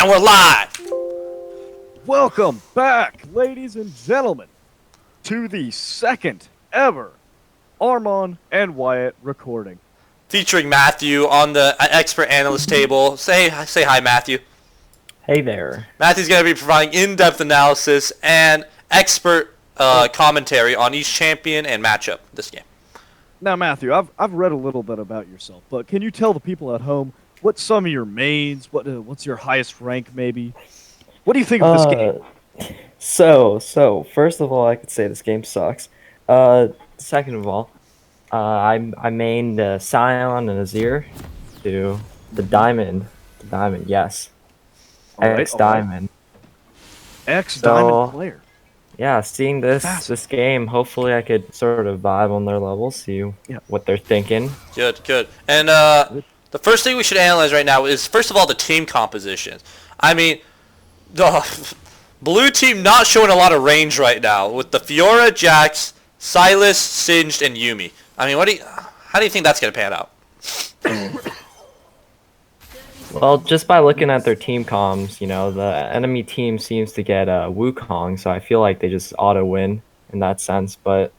And we're live! Welcome back, ladies and gentlemen, to the second ever Armon and Wyatt recording. Featuring Matthew on the expert analyst table. Say hi, Matthew. Hey there. Matthew's going to be providing in-depth analysis and expert commentary on each champion and matchup this game. Now, Matthew, I've read a little bit about yourself, but can you tell the people at home what's some of your mains? What's your highest rank, maybe? What do you think of this game? So first of all, I could say this game sucks. Second of all, I mained Scion and Azir to the diamond. Yes. Right, X diamond. X-diamond player. Yeah, seeing this game, hopefully I could sort of vibe on their level, see what they're thinking. Good. And the first thing we should analyze right now is, first of all, the team composition. I mean, the blue team not showing a lot of range right now with the Fiora, Jax, Sylas, Singed, and Yuumi. I mean, how do you think that's going to pan out? Well, just by looking at their team comms, the enemy team seems to get Wukong, so I feel like they just auto-win in that sense, but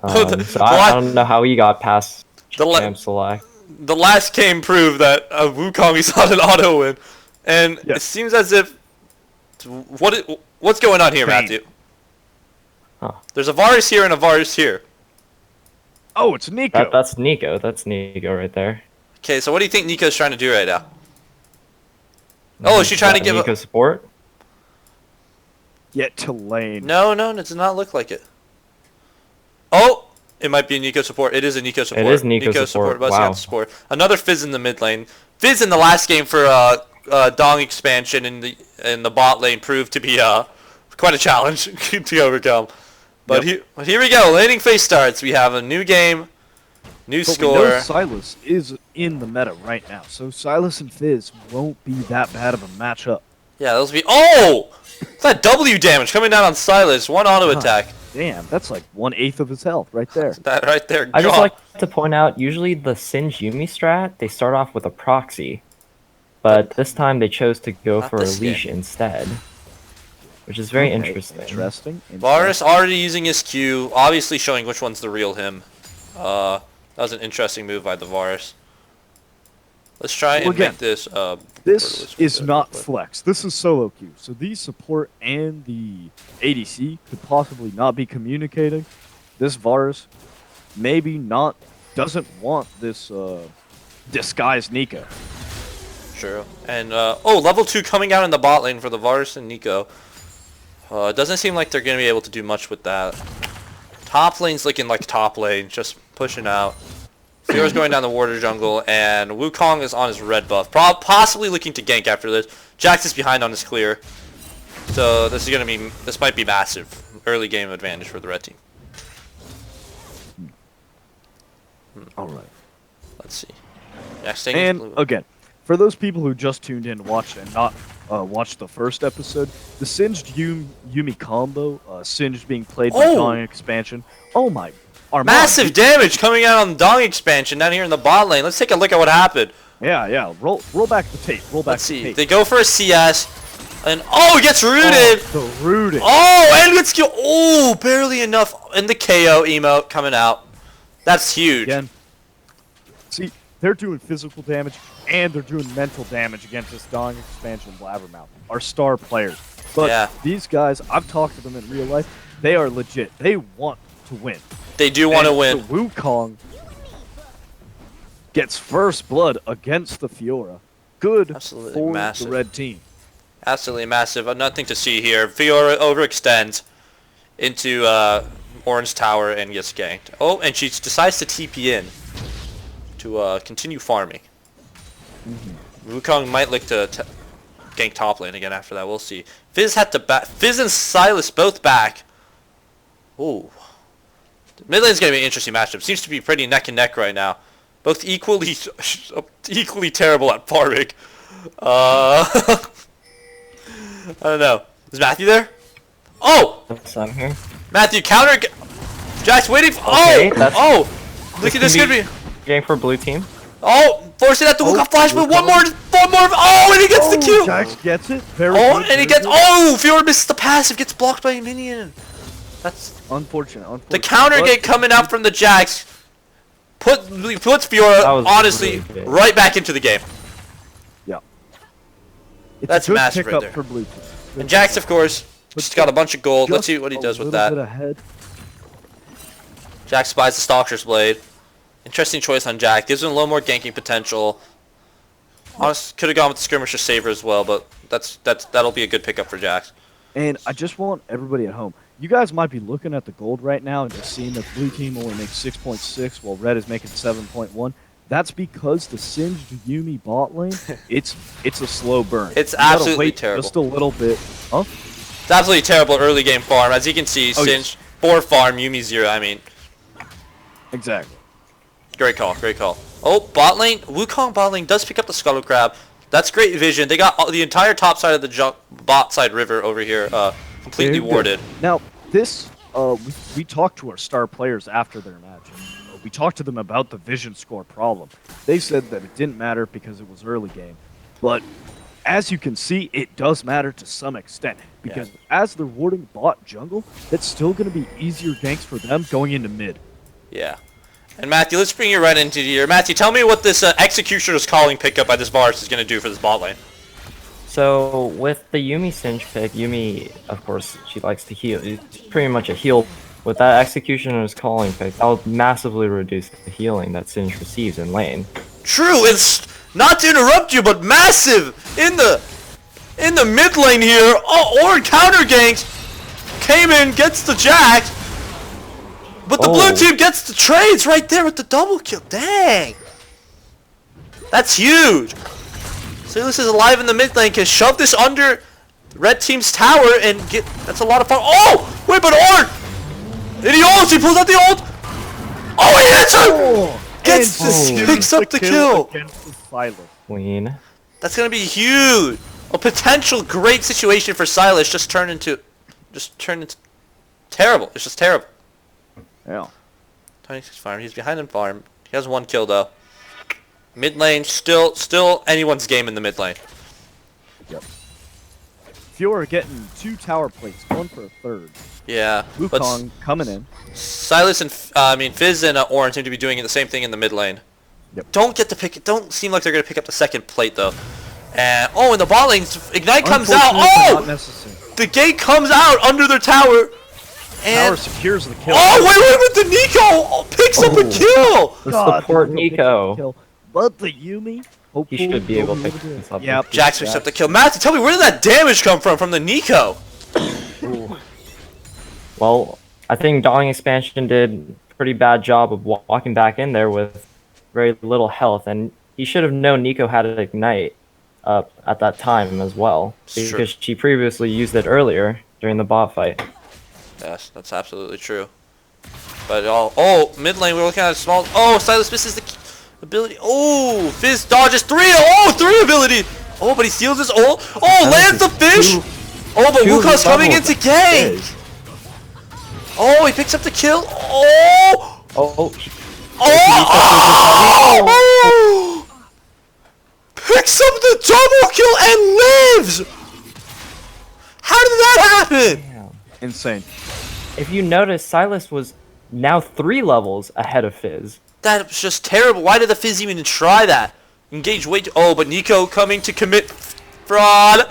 I don't know how he got past Champ Select. The last game proved that Wukong is not an auto-win, and it seems as if... What's going on here, Matthew? Huh. There's a Varus here and a Varus here. Oh, it's Nico. That's Nico. That's Nico right there. Okay, so what do you think Nico's trying to do right now? Oh, is she trying to give Nico support? Get to lane. No, it does not look like it. Oh, it might be a Nico support. It is a Nico support. It is Nico support. Wow. Support. Another Fizz in the mid lane. Fizz in the last game for Dong expansion in the bot lane proved to be quite a challenge to overcome. But here we go. Laning phase starts. We have a new game. New score. We know Sylas is in the meta right now, so Sylas and Fizz won't be that bad of a matchup. Yeah, those will be. Oh! It's that W damage coming down on Sylas. One auto attack. Damn, that's like 1/8 of his health right there. That right there. I just like to point out, usually the Singed Yuumi strat, they start off with a proxy, but this time they chose to go for a leash instead, which is very interesting. Varus already using his Q, obviously showing which one's the real him. That was an interesting move by the Varus. Let's try and make this... this is not flex. This is solo queue. So the support and the ADC could possibly not be communicating. This Varus doesn't want this disguised Nico. Sure. And, level 2 coming out in the bot lane for the Varus and Nico. It doesn't seem like they're going to be able to do much with that. Top lane's looking like top lane, just pushing out. Fiora's going down the water jungle, and Wukong is on his red buff. Possibly looking to gank after this. Jax is behind on his clear. So this might be massive. Early game advantage for the red team. Alright. Let's see. Next thing and again, for those people who just tuned in and not watched the first episode, the Singed Yuumi combo, Singed being played by Dong expansion. Oh my. Massive damage coming out on Dong expansion down here in the bot lane. Let's take a look at what happened. Yeah. Roll back the tape. Let's see. They go for a CS. And he gets rooted. The rooted. And gets killed. Oh, barely enough. And the KO emote coming out. That's huge. Again, see, they're doing physical damage and they're doing mental damage against this Dong expansion Blabbermouth. Our star players. But these guys, I've talked to them in real life. They are legit. They want to win. They do want to win. The Wukong gets first blood against the Fiora. Good for the red team. Absolutely massive. Nothing to see here. Fiora overextends into Orange Tower and gets ganked. Oh, and she decides to TP in to continue farming. Wukong might look to gank top lane again after that. We'll see. Fizz had to back. Fizz and Sylas both back. Ooh. Mid lane's going to be an interesting matchup. Seems to be pretty neck and neck right now. Both equally terrible at farming. I don't know. Is Matthew there? Oh! I'm here. Matthew, counter... Jack's waiting for... Look at this. Could be... Game for blue team. Oh, forcing out the Wukong flash, but one more. Oh, and he gets the kill. Jax gets it. Very Oh, good, and he very gets. good. Oh, Fiora misses the passive, gets blocked by a minion. That's Unfortunate. the counter But gate coming out from the Jax. Puts Fiora honestly really right back into the game. Yeah. It's That's a good massive right pickup there. for blue team. And Jax, of course, just got a bunch of gold. Let's see what he does with that. Bit ahead. Jax buys the Stalker's Blade. Interesting choice on Jax. Gives him a little more ganking potential. Honestly, could have gone with the Skirmisher Saber as well, but that'll be a good pickup for Jax. And I just want everybody at home. You guys might be looking at the gold right now and just seeing that blue team only makes 6.6 while red is making 7.1. That's because the singed Yuumi bot lane, it's a slow burn. It's You gotta absolutely wait terrible. Just a little bit. Huh? It's absolutely terrible early game farm. As you can see, Oh, Singe 4 farm, Yuumi 0. I mean, Exactly. great call, great call. Oh, bot lane, Wukong bot lane does pick up the Scuttle Crab. That's great vision. They got the entire top side of the bot side river over here completely Very good. warded. Now, this, we talked to our star players after their match. We talked to them about the vision score problem. They said that it didn't matter because it was early game. But as you can see, it does matter to some extent. Because as they're warding bot jungle, that's still going to be easier ganks for them going into mid. Yeah. And Matthew, let's bring you right into here. Matthew, tell me what this Executioner's Calling pickup by this Varus is going to do for this bot lane. So with the Yuumi Singe pick, Yuumi, of course, she likes to heal. It's pretty much a heal. With that Executioner's Calling pick, that will massively reduce the healing that Singe receives in lane. True, it's not to interrupt you, but massive in the mid lane here. Oh, or counter ganks came in, gets the Jax, but the blue team gets the trades right there with the double kill. Dang, that's huge. Silas is alive in the mid lane, can shove this under red team's tower and get. That's a lot of fun. Oh, wait, but Orn, and he ults. He pulls out the ult. Oh, he hits him. Picks up the kill. Against the Silas. Queen. That's gonna be huge. A potential great situation for Silas just turned into terrible. It's just terrible. Yeah. 26 farm. He's behind in farm. He has 1 kill though. Mid lane, still anyone's game in the mid lane. Yep. Fiora getting 2 tower plates, 1 for a third. Yeah. Wukong coming in. Silas and Fizz and Orin seem to be doing the same thing in the mid lane. Yep. Don't seem like they're gonna pick up the second plate though. And in the bot lane, Ignite comes out. Unfortunately, not necessary. The gate comes out under their tower. And Tower secures the kill. oh wait, with the Nico! Oh, picks up a kill! The support Nico. But the Yuumi, He should be able to pick this up. Yep. Jax picks up the kill. Matthew, tell me, where did that damage come from the Nico? Well, I think Dong Expansion did a pretty bad job of walking back in there with very little health, and he should have known Nico had an Ignite up at that time as well, because she previously used it earlier during the bot fight. Yes, that's absolutely true. But oh, mid lane, we're looking at a small. Oh, Silas misses the ability. Oh, Fizz dodges 3. Oh, 3 ability. Oh, but he steals his ult. Oh, lands the fish. Oh, but Wukong's coming into gank. Oh, he picks up the kill. Oh. Oh. Picks up the double kill and lives. How did that happen? Damn. Insane. If you notice, Silas was now 3 levels ahead of Fizz. That was just terrible. Why did the Fizz even try that? Engage way too. Oh, but Nico coming to commit fraud.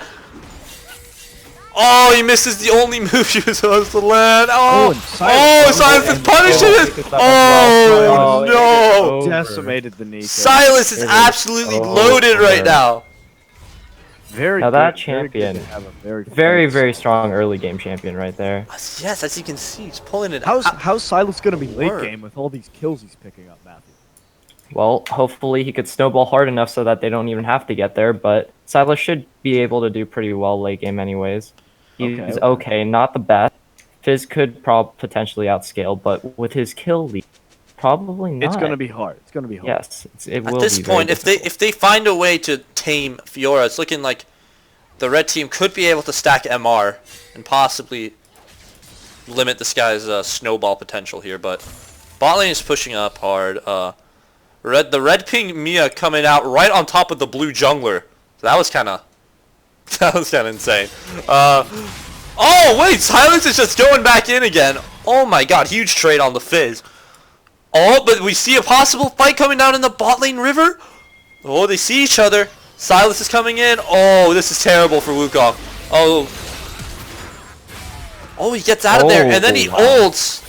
Oh, he misses the only move she was supposed to land. Oh, Silas is punishing it. Oh, no. Decimated the Nico. Silas is absolutely loaded right now. Very Now good, that very good champion, to have a very strong early game champion right there. Yes, as you can see, he's pulling it. How's Silas gonna be late game with all these kills he's picking up, Matthew? Well, hopefully he could snowball hard enough so that they don't even have to get there, but Silas should be able to do pretty well late game anyways. He's okay, not the best. Fizz could potentially outscale, but with his kill lead, probably not. It's gonna be hard. It's gonna be hard. Yes, it will At this be very point, if they find a way to tame Fiora, it's looking like the red team could be able to stack MR and possibly limit this guy's snowball potential here. But bot lane is pushing up hard. The red ping Mia coming out right on top of the blue jungler. So that was kind of insane. Oh wait, Silence is just going back in again. Oh my god, huge trade on the Fizz. Oh, but we see a possible fight coming down in the bot lane river. Oh, they see each other. Silas is coming in. Oh, this is terrible for Wukong. Oh. Oh, he gets out of there, and then he ults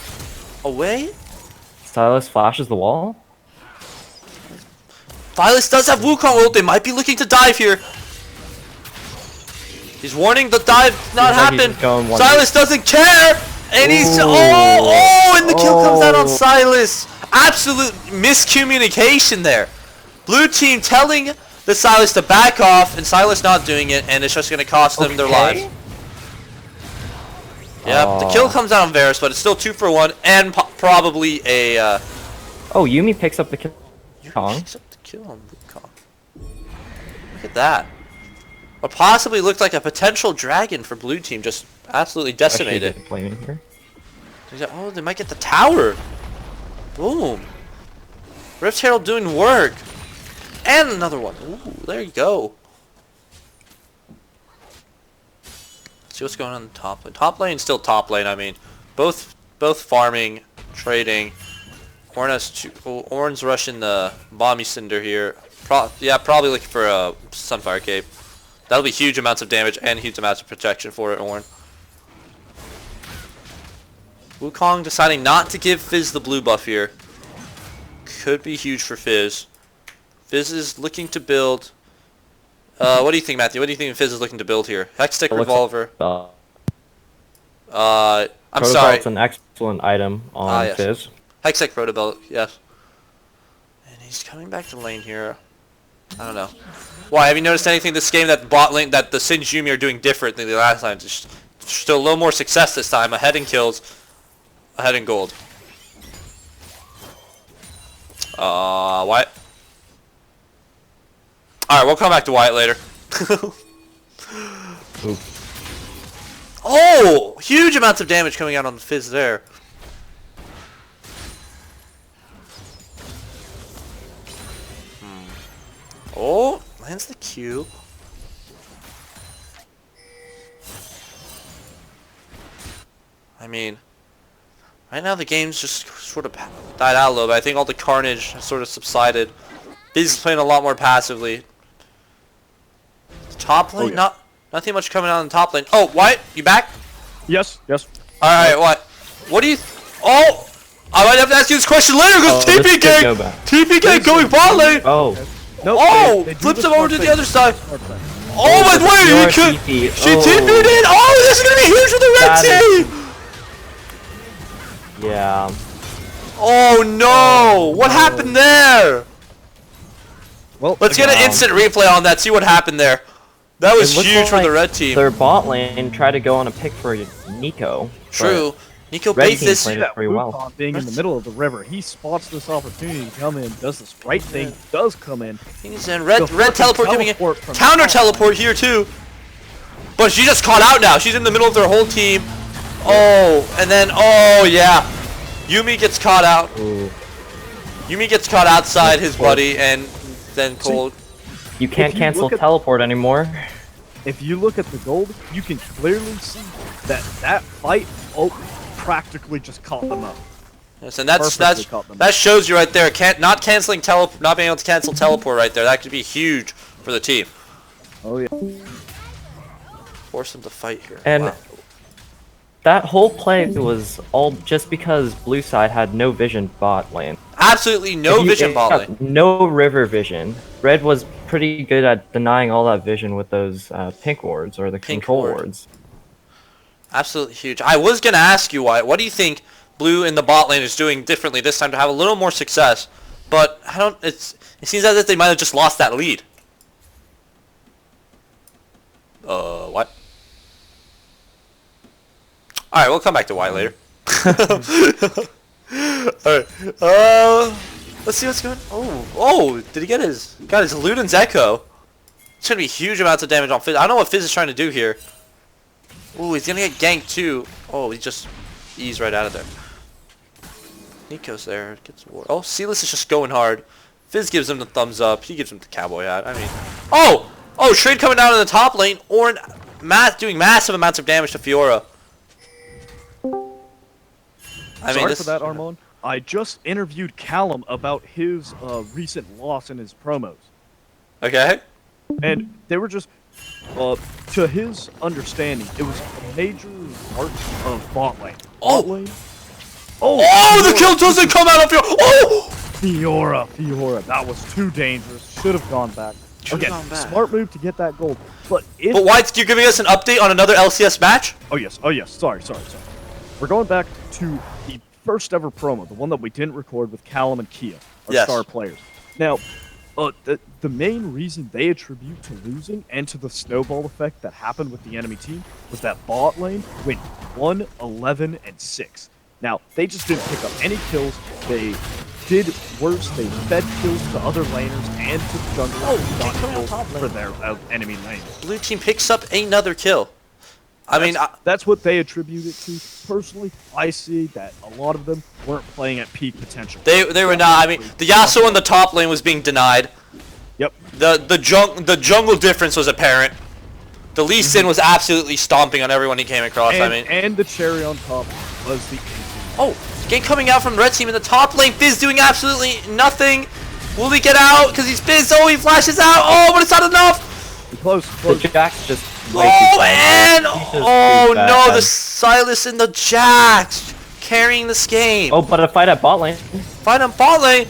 away. Silas flashes the wall. Silas does have Wukong ult. They might be looking to dive here. He's warning the dive not happen. Silas doesn't care, and he's and the kill comes out on Silas. Absolute miscommunication there. Blue team telling the Silas to back off, and Silas not doing it, and it's just going to cost them their lives. Yep, the kill comes out on Varus, but it's still 2 for 1, and probably a. Oh, Yuumi picks up the kill. Yuumi picks up the kill on Wukong. Look at that. What possibly looked like a potential dragon for blue team just absolutely decimated. Here. Oh, they might get the tower. Boom. Rift Herald doing work. And another one. Ooh, there you go. Let's see what's going on in the top lane. Top lane still top lane. I mean, both farming, trading. Ornn's rushing the Bomby Cinder here. Probably looking for a Sunfire Cape. That'll be huge amounts of damage and huge amounts of protection for it, Ornn. Wukong deciding not to give Fizz the blue buff here. Could be huge for Fizz. Fizz is looking to build. What do you think, Matthew? What do you think Fizz is looking to build here? Hextech Revolver. I'm sorry. It's an excellent item on yes. Fizz. Hextech Protobelt, yes. And he's coming back to lane here. I don't know. Why? Have you noticed anything this game that bot lane that the Singe Yuumi are doing different than the last time? Just still a little more success this time. Ahead in kills, ahead in gold. What? Alright, we'll come back to Wyatt later. Oh! Huge amounts of damage coming out on the Fizz there. Oh, lands the Q. I mean, right now the game's just sort of died out a little bit. I think all the carnage has sort of subsided. Biz is playing a lot more passively. Top lane, nothing much coming out on the top lane. Oh, Wyatt, you back? Yes. Alright, what do you... Oh! I might have to ask you this question later because TP gang going bot lane! Oh. No, flips him over to the other side. Oh, but wait, she TP'd in! Oh, this is going to be huge for the red team! Yeah. Oh no! What happened there? Well, let's get an instant replay on that, see what happened there. That was huge for the red team. Their bot lane tried to go on a pick for Nico. True. Nico bait this. Pretty well. Being in the middle of the river, he spots this opportunity to come in, does this right thing, does come in. He's in red teleport coming in. Counter teleport here too. But she just caught out now. She's in the middle of their whole team. Oh, and then yeah. Yuumi gets caught out. Ooh. Yuumi gets caught outside his buddy, and then Cold. You can't cancel teleport anymore. If you look at the gold, you can clearly see that fight practically just caught them up. Yes, and that shows you right there. Not being able to cancel teleport right there. That could be huge for the team. Oh yeah. Force them to fight here. And that whole play was all just because blue side had no vision bot lane. Absolutely no vision bot lane. No river vision. Red was pretty good at denying all that vision with those pink wards or the control wards. Absolutely huge. I was gonna ask you, Wyatt, what do you think blue in the bot lane is doing differently this time to have a little more success? But it seems as if they might have just lost that lead. What? Alright, we'll come back to Wyatt later. Alright. Let's see what's going on. Oh, did he get his Luden's Echo? It's gonna be huge amounts of damage on Fizz. I don't know what Fizz is trying to do here. Ooh, he's gonna get ganked too. Oh, he just eased right out of there. Nico's there. Gets war. Oh, Silas is just going hard. Fizz gives him the thumbs up. He gives him the cowboy hat. I mean, oh, Trade coming down in the top lane. Orin, doing massive amounts of damage to Fiora. Sorry for that, Armand. I just interviewed Callum about his recent loss in his promos. Okay. And they were just, to his understanding, it was a major part of bot lane. Bot lane? Oh, the kill doesn't come out of Fiora. Oh! Fiora, that was too dangerous. Should have gone back. Again, smart move to get that gold. But why? You're giving us an update on another LCS match? Oh yes. Sorry. We're going back to the first ever promo, the one that we didn't record with Callum and Kia, our star players. Now, the main reason they attribute to losing and to the snowball effect that happened with the enemy team was that bot lane went 1, 11, and 6. Now, they just didn't pick up any kills. They did worse. They fed kills to other laners and to the jungle. Got kills for their enemy lane. Blue team picks up another kill. That's what they attribute it to. Personally, I see that a lot of them weren't playing at peak potential. They were not. I mean, the Yasuo in the top lane was being denied. Yep. The jungle difference was apparent. The Lee Sin was absolutely stomping on everyone he came across. And the cherry on top was the. Gank coming out from the red team in the top lane. Fizz doing absolutely nothing. Will he get out? Because he's Fizz. Oh, he flashes out. Oh, but it's not enough. Close. The Jax just. The Silas and the Jax carrying this game. Oh, but a fight at bot lane. Fight on bot lane.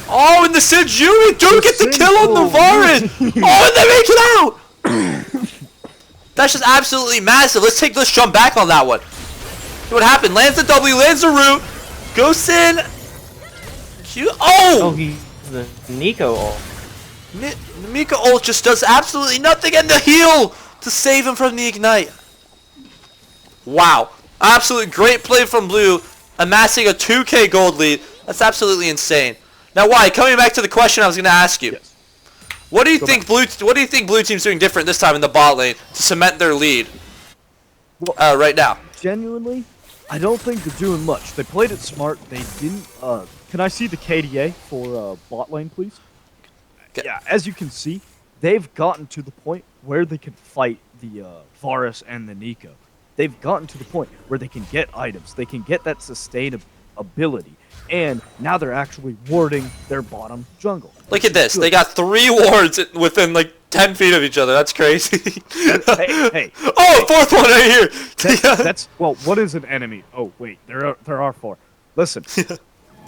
Oh, and the Yuumi don't get the kill on the Varus. Oh, and they make it out. That's just absolutely massive. Let's jump back on that one. See what happened. Lands the W, lands the root, goes in. He's the Nico ult. Mika ult just does absolutely nothing, and the heal to save him from the ignite. Wow. Absolutely great play from Blue, amassing a 2k gold lead. That's absolutely insane. Now, coming back to the question I was going to ask you. Yes. What do you think Blue Team's doing different this time in the bot lane to cement their lead? Well, right now. Genuinely, I don't think they're doing much. They played it smart. They didn't. Can I see the KDA for bot lane, please? Yeah, as you can see, they've gotten to the point where they can fight the Varus and the Nico. They've gotten to the point where they can get items. They can get that sustainability. And now they're actually warding their bottom jungle. Look at this. They got 3 wards within like 10 feet of each other. That's crazy. Hey. Oh, 4th one right here. Well, what is an enemy? Oh, wait. There are 4. Listen.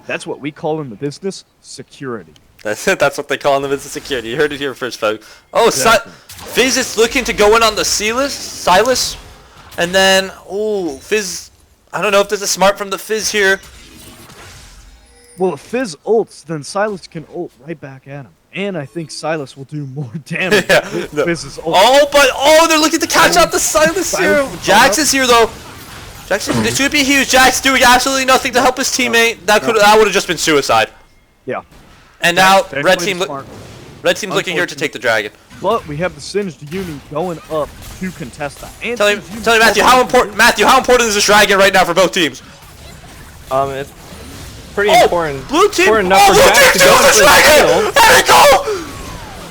That's what we call in the business security. That's it. That's what they call in the business security. You heard it here first, folks. Oh, exactly. Fizz is looking to go in on the Silas. And then, Fizz. I don't know if this is smart from the Fizz here. Well, if Fizz ults, then Silas can ult right back at him. And I think Silas will do more damage with Fizz's ult. They're looking to catch out the Silas here. Jax is here, though. This would be huge. Jax doing absolutely nothing to help his teammate. That would have just been suicide. Yeah. And now, Red Team's looking here to take the dragon. But we have the Singed Yuumi going up to contest that. And tell me, Matthew, how important is this dragon right now for both teams? It's pretty important. Blue team! Important enough for Jax to go for the kill. There we go!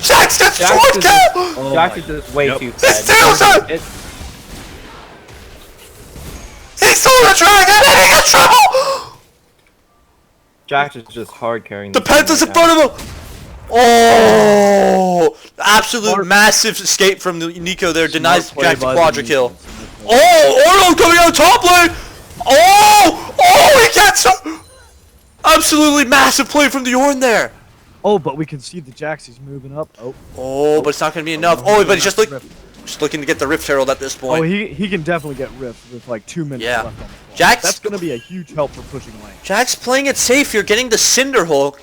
Jax gets 4th kill! Jax is just way too fed. He stole the dragon and he gets trouble! Jax is just hard carrying the Penta's in front of him! Oh! Absolute massive escape from the Nico there. Denies Jax the quadra kill. Oro coming out top lane! He gets him! Absolutely massive play from the Ornn there. But we can see the Jax is moving up. But it's not going to be enough. But he's just looking to get the Rift Herald at this point. He can definitely get Rift with like 2 minutes left on the clock. That's going to be a huge help for pushing lane. Jax playing it safe here, getting the Cinder Hulk.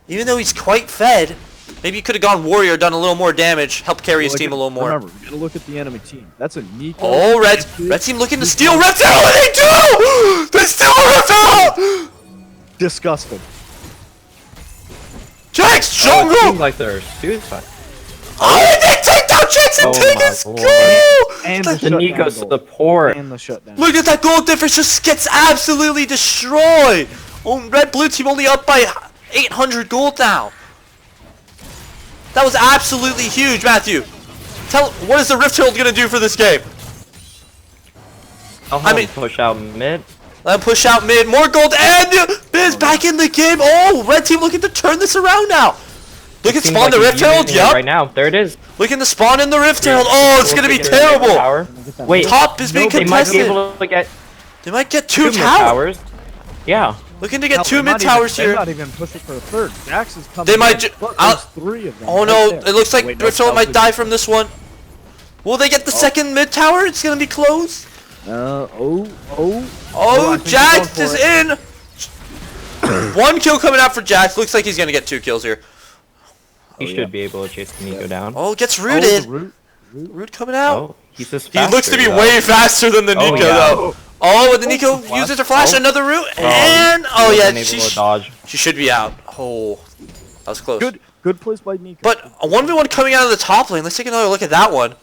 Even though he's quite fed, maybe he could have gone Warrior, done a little more damage, helped carry his team a little more. Remember, we got to look at the enemy team. That's a Nico. Red team looking to steal Rift Herald, and they do! They steal Rift Herald! Disgusting. Jax, jungle! It seems like they're suicide. They take down Jax and take his goal! And the Nico support. And the shutdown. Look at that gold difference, just gets absolutely destroyed! Blue team only up by 800 gold now. That was absolutely huge, Matthew. What is the Rift Herald gonna do for this game? I mean, push out mid. Let him push out mid. More gold, and Biz back in the game. Oh, red team looking to turn this around now. Look at spawn the Rift Herald. Yep. Right now, there it is. Looking to spawn in the Rift Herald. Oh, it's gonna be terrible. Wait, top is being contested. They might be able to get. They might get two towers. Yeah. Looking to get two mid towers here. They're not even pushing for a third. Jax is coming. They might. There's 3 of them. Oh no! It looks like Rift Herald might die from this one. Will they get the second mid tower? It's gonna be close. Oh, Jax is in. 1 kill coming out for Jax. Looks like he's gonna get 2 kills here. He should be able to chase the Nico down. Oh, gets rooted. Root coming out. Oh, he's just he looks to be way faster than the Nico though. Oh, but the Nico uses her flash, another root, and oh yeah, she should be out. Oh, that was close. Good plays by Nico. But a 1v1 coming out of the top lane. Let's take another look at that one.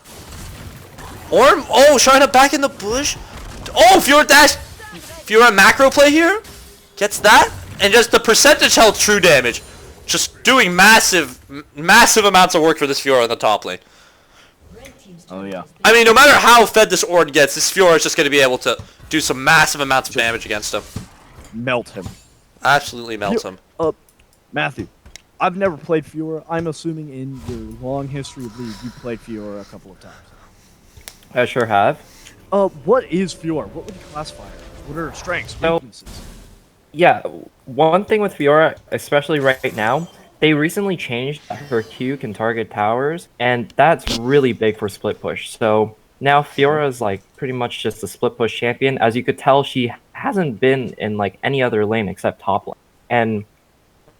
Orm, trying to back in the bush. Oh, Fiora macro play here. Gets that, and just the percentage health true damage. Just doing massive amounts of work for this Fiora in the top lane. Oh yeah. I mean, no matter how fed this Ord gets, this Fiora is just going to be able to do some massive amounts of damage against him. Melt him. Absolutely melt him. Matthew, I've never played Fiora. I'm assuming in your long history of League, you played Fiora a couple of times. I sure have. What is Fiora? What would you classify her? What are her strengths, weaknesses? Yeah, one thing with Fiora, especially right now, they recently changed her Q can target towers, and that's really big for split push. So now Fiora is like pretty much just a split push champion. As you could tell, she hasn't been in like any other lane except top lane. And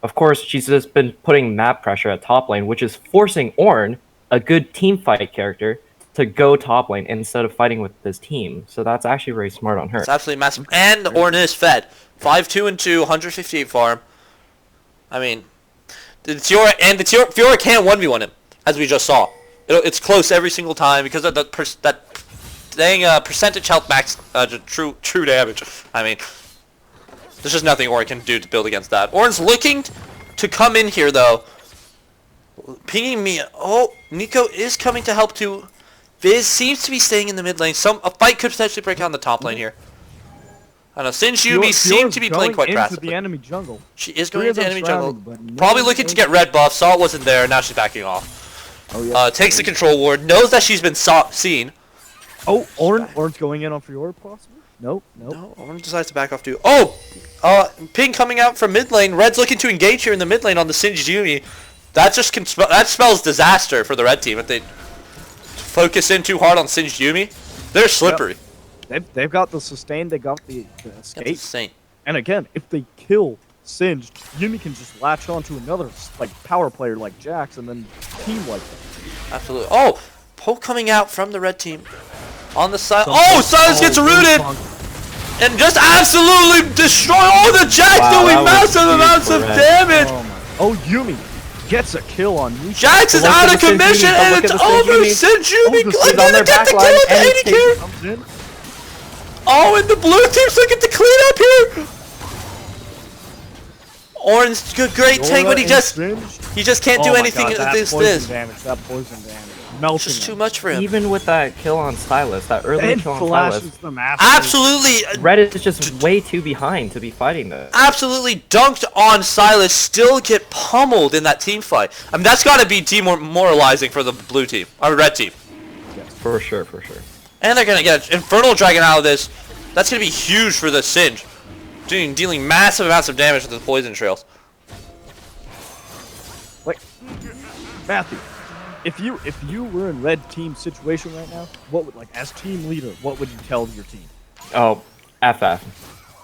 of course, she's just been putting map pressure at top lane, which is forcing Ornn, a good team fight character, to go top lane instead of fighting with his team. So that's actually very smart on her. It's absolutely massive. And Ornn is fed. 5-2-2, 158 farm. I mean, the Fiora can't 1v1 him, as we just saw. It's close every single time because of that percentage health max true damage. I mean, there's just nothing Ornn can do to build against that. Ornn's looking to come in here though. Pinging me. Oh, Nico is coming to help too. Viz seems to be staying in the mid lane. A fight could potentially break out in the top lane here. I don't know. Since Yuumi seemed to be playing quite passively. The enemy jungle. She is going into enemy jungle. Probably looking to get red buff. Saw it wasn't there. Now she's backing off. Oh, yeah. Takes the control ward. Knows that she's been seen. Oh, Ornn's going in on Fiora possibly? Nope. No, Ornn decides to back off too. Oh! Ping coming out from mid lane. Red's looking to engage here in the mid lane on the Singed Yuumi. That just that spells disaster for the red team. If they focus in too hard on Singed Yuumi, they're slippery. Yep. They've got the sustain, they got the escape. That's insane. And again, if they kill Singed, Yuumi can just latch onto another like power player like Jax and then team like them. Absolutely. Oh! Poke coming out from the red team. On the side. Oh! Silas gets rooted! And just absolutely destroy all the Jax doing massive amounts of damage! Oh, Yuumi gets a kill on Nico. Jax is out of commission and it's over! Singed Yuumi gonna get the kill with the 80 kill! Oh, and the blue team's looking to clean up here! Ornn's great tank, but he just can't do anything against this. That poison damage. Melting it's just too much for him. Even with that kill on Silas, that early kill on Silas. Absolutely. Red is just way too behind to be fighting this. Absolutely dunked on Silas, still get pummeled in that team fight. I mean, that's got to be demoralizing for the blue team, or red team. Yes, for sure. And they're going to get an Infernal Dragon out of this. That's going to be huge for the Singed. Dealing massive amounts of damage with the poison trails. Like, Matthew, if you were in red team situation right now, what would, like, as team leader, what would you tell your team? Oh, FF.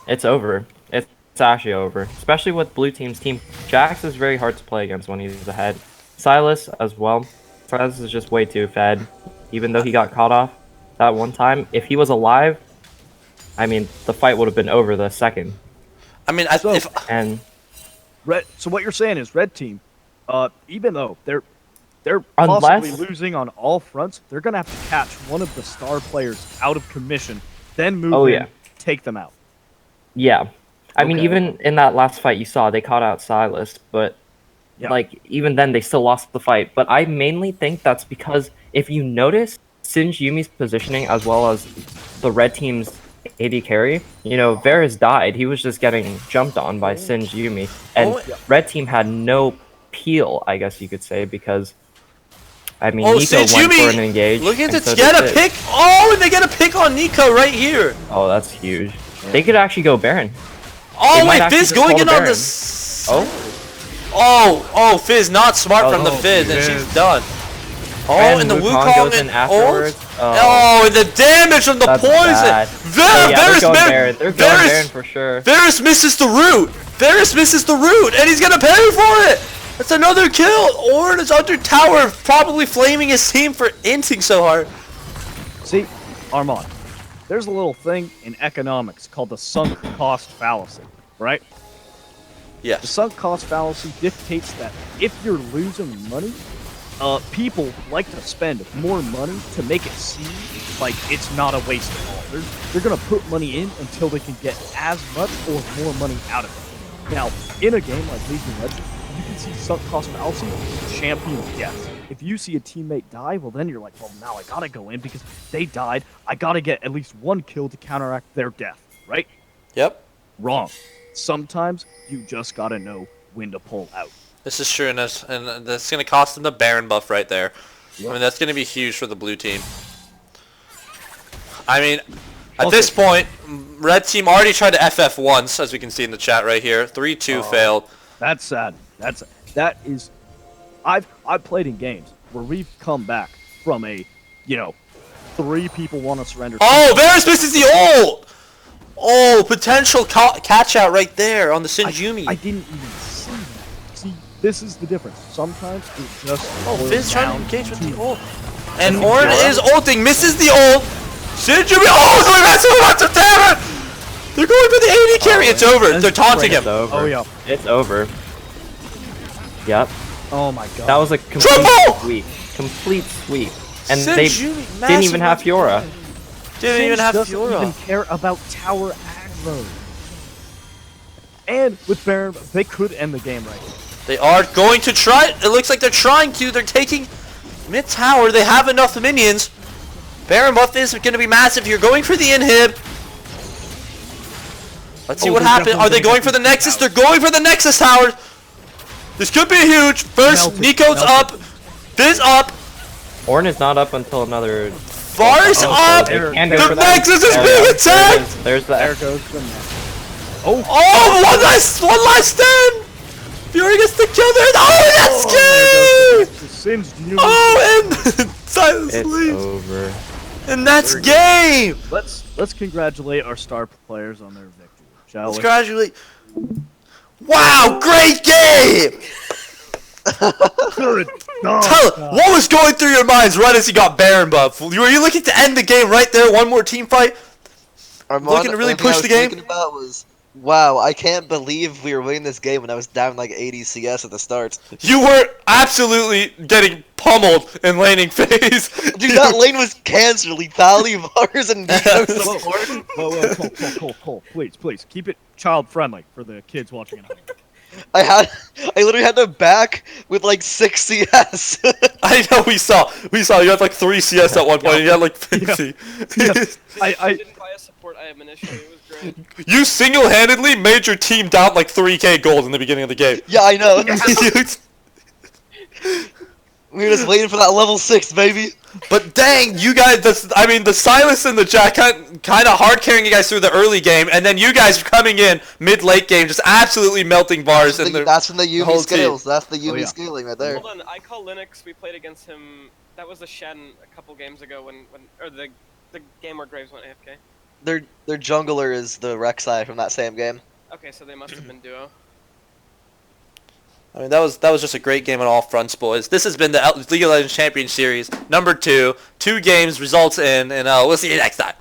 It's over. It's actually over. Especially with blue team's team. Jax is very hard to play against when he's ahead. Silas as well. Silas is just way too fed. Even though he got caught off that one time, if he was alive, I mean, the fight would have been over the second. I mean, so what you're saying is red team, even though they're possibly losing on all fronts, they're gonna have to catch one of the star players out of commission, then move in, take them out. Yeah, I mean, even in that last fight you saw, they caught out Silas, but like even then they still lost the fight. But I mainly think that's because if you notice Singe Yumi's positioning as well as the red team's AD carry, you know, Varus died. He was just getting jumped on by Singe Yumi, and red team had no peel, I guess you could say, because I mean, Nico went for an engage. Look at this, get a pick. Oh, and they get a pick on Nico right here. Oh, that's huge. They could actually go Baron. Oh wait, Fizz going in on this. Oh, Fizz not smart from the Fizz, and she's done. Oh, and the Wukong goes in afterwards. Oh, and the damage from the poison. Varus they're going Baron for sure. Varus misses the root. Varus misses the root, and he's gonna parry for it. That's another kill. Ornn is under tower, probably flaming his team for inting so hard. See, Armand, there's a little thing in economics called the sunk cost fallacy, right? Yes. The sunk cost fallacy dictates that if you're losing money, people like to spend more money to make it seem like it's not a waste at all. They're gonna put money in until they can get as much or more money out of it. Now, in a game like League of Legends, you can see sunk cost fallacy, champion death. If you see a teammate die, well then you're like, well now I gotta go in because they died. I gotta get at least one kill to counteract their death, right? Yep. Wrong. Sometimes you just gotta know when to pull out. This is true, and that's going to cost them the Baron buff right there. Yep. I mean, that's going to be huge for the blue team. I mean, at this point, red team already tried to FF once, as we can see in the chat right here. 3-2 failed. That's sad. That is. I've played in games where we've come back from a, 3 people want to surrender. Oh, Varus misses the ult! Oh, potential catch out right there on the Singe Yuumi. I didn't even see that. See, this is the difference. Sometimes it just. Fizz trying to engage with the ult. And Ornn is ulting, misses the ult. Singe Yuumi, that's so much of damage! They're going for the AD carry. It's over. They're taunting him. Oh, yeah. It's over. Yep. Oh my god. That was a complete sweep. Complete sweep. And they didn't even have Fiora. Didn't even have Fiora. Doesn't even care about tower aggro. And with Baron, they could end the game right here. They are going to try. It looks like they're trying to. They're taking mid tower. They have enough minions. Baron buff is going to be massive here. Going for the inhib. Let's see what happens. Are they going for the Nexus? They're going for the Nexus tower. This could be huge. First, Nico's up. Fizz up. Ornn is not up until another. Varus up. The Nexus is being attacked. There's the there goes the one last stand. Fury gets the kill there. Oh, that's game. Oh, and Silence leaves. Over. And that's game. Let's congratulate our star players on their victory, shall we? Congratulate. Wow, great game! What was going through your minds right as you got Baron buff? Were you looking to end the game right there? One more team fight? Looking to really push the game? Thinking about was, wow, I can't believe we were winning this game when I was down like 80 CS at the start. You were absolutely getting pummeled in laning phase. Dude, that lane was cancer. Lethality, Vars, and Nico support. Whoa, Cole, please, keep it child-friendly for the kids watching at home. I literally had to back with like 6 CS. I know, we saw. You had like 3 CS at one point, and you had like 50. I didn't buy a support item initially, it was great. You single-handedly made your team down like 3k gold in the beginning of the game. Yeah, I know. We were just waiting for that level 6, baby. But dang, you guys, the Silas and the Jack kind of hard carrying you guys through the early game, and then you guys coming in mid-late game, just absolutely melting bars. That's when the Yuumi scales. That's the Yuumi scaling right there. Hold on, I call Linux. We played against him. That was a Shen a couple games ago or the game where Graves went AFK. Their jungler is the Rek'Sai from that same game. Okay, so they must have been duo. I mean, that was just a great game on all fronts, boys. This has been the League of Legends Champion Series number 2. 2 games results in, and we'll see you next time.